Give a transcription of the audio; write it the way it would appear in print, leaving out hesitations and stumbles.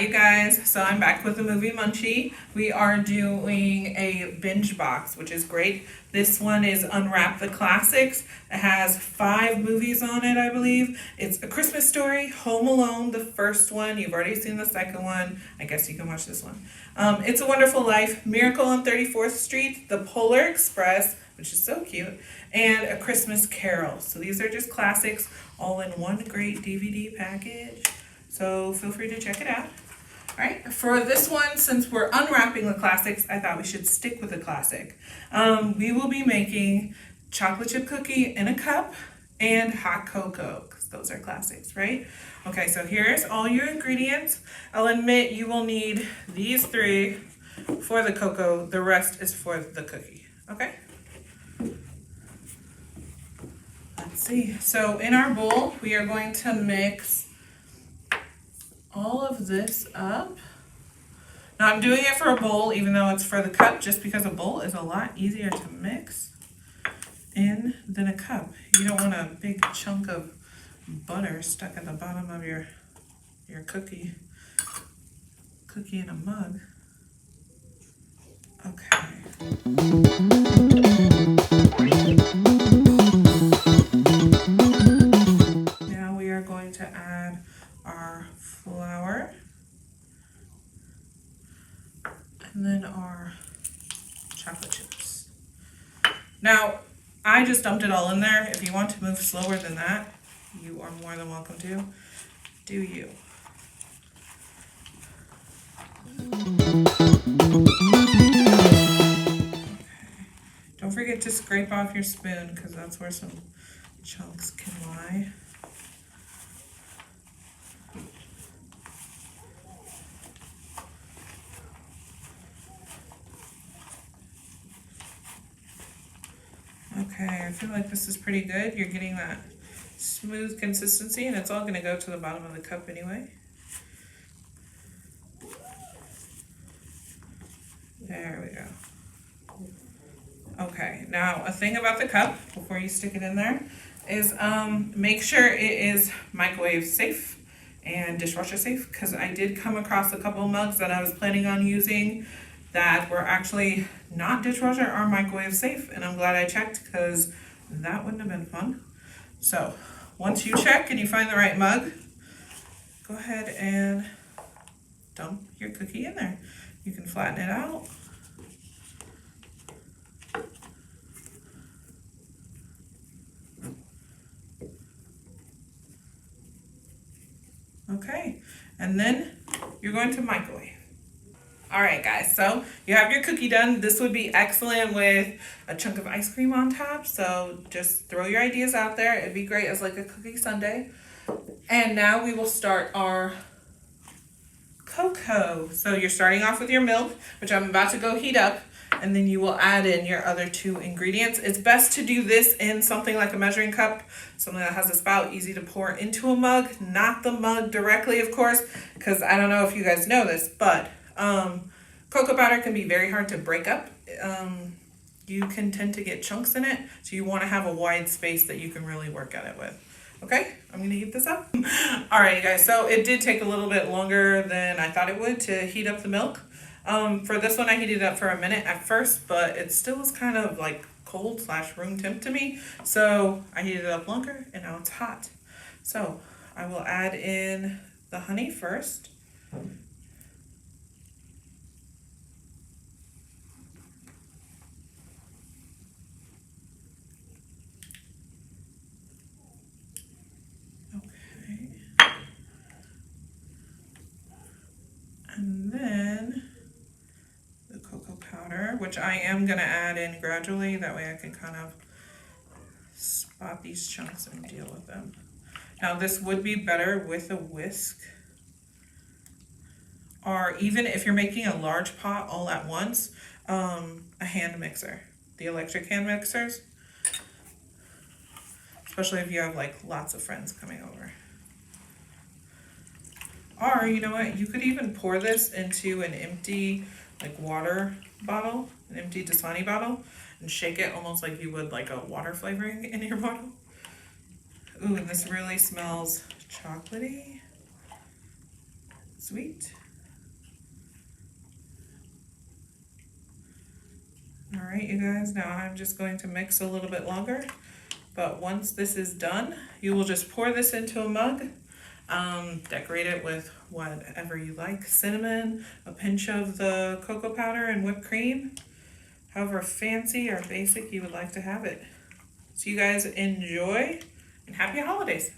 you guys. So I'm back with the movie Munchie. We are doing a binge box, which is great. This one is Unwrap the Classics. It has 5 movies on it, I believe. It's A Christmas Story, Home Alone, the first one. You've already seen the second one. I guess you can watch this one. It's a Wonderful Life, Miracle on 34th Street, The Polar Express, which is so cute, and A Christmas Carol. So these are just classics, all in one great DVD package. So feel free to check it out. All right, for this one, since we're unwrapping the classics, I thought we should stick with a classic. We will be making chocolate chip cookie in a cup and hot cocoa, because those are classics, right? Okay, so here's all your ingredients. I'll admit you will need these 3 for the cocoa. The rest is for the cookie, okay? Let's see. So in our bowl, we are going to mix all of this up. Now I'm doing it for a bowl, even though it's for the cup, just because a bowl is a lot easier to mix in than a cup. You don't want a big chunk of butter stuck at the bottom of your cookie in a mug. Okay. Now we are going to add our flour and then our chocolate chips. Now, I just dumped it all in there. If you want to move slower than that, you are more than welcome to. Do you? Okay. Don't forget to scrape off your spoon, because that's where some chunks can lie. Okay, I feel like this is pretty good. You're getting that smooth consistency, and it's all going to go to the bottom of the cup anyway. There we go. Okay, now a thing about the cup, before you stick it in there, is make sure it is microwave safe and dishwasher safe, because I did come across a couple mugs that I was planning on using that were actually not dishwasher or microwave safe, and I'm glad I checked, because that wouldn't have been fun. So once you check and you find the right mug, go ahead and dump your cookie in there. You can flatten it out. Okay, and then you're going to microwave. All right, guys, so you have your cookie done. This would be excellent with a chunk of ice cream on top, so just throw your ideas out there. It'd be great as like a cookie sundae. And now we will start our cocoa. So you're starting off with your milk, which I'm about to go heat up, and then you will add in your other 2 ingredients. It's best to do this in something like a measuring cup, something that has a spout, easy to pour into a mug, not the mug directly, of course, because I don't know if you guys know this, but cocoa powder can be very hard to break up. You can tend to get chunks in it, so you want to have a wide space that you can really work at it with. Okay, I'm going to heat this up. All right, you guys, so it did take a little bit longer than I thought it would to heat up the milk. For this one, I heated it up for a minute at first, but it still was kind of like cold / room temp to me. So I heated it up longer, and now it's hot. So I will add in the honey first. And then the cocoa powder, which I am going to add in gradually. That way I can kind of spot these chunks and deal with them. Now this would be better with a whisk. Or even if you're making a large pot all at once, a hand mixer. The electric hand mixers. Especially if you have like lots of friends coming over. Or, you know what, you could even pour this into an empty like water bottle, an empty Dasani bottle, and shake it almost like you would like a water flavoring in your bottle. Ooh, and this really smells chocolatey, sweet. All right, you guys, now I'm just going to mix a little bit longer, but once this is done, you will just pour this into a mug. Decorate it with whatever you like, cinnamon, a pinch of the cocoa powder, and whipped cream. However fancy or basic you would like to have it. So you guys enjoy, and happy holidays.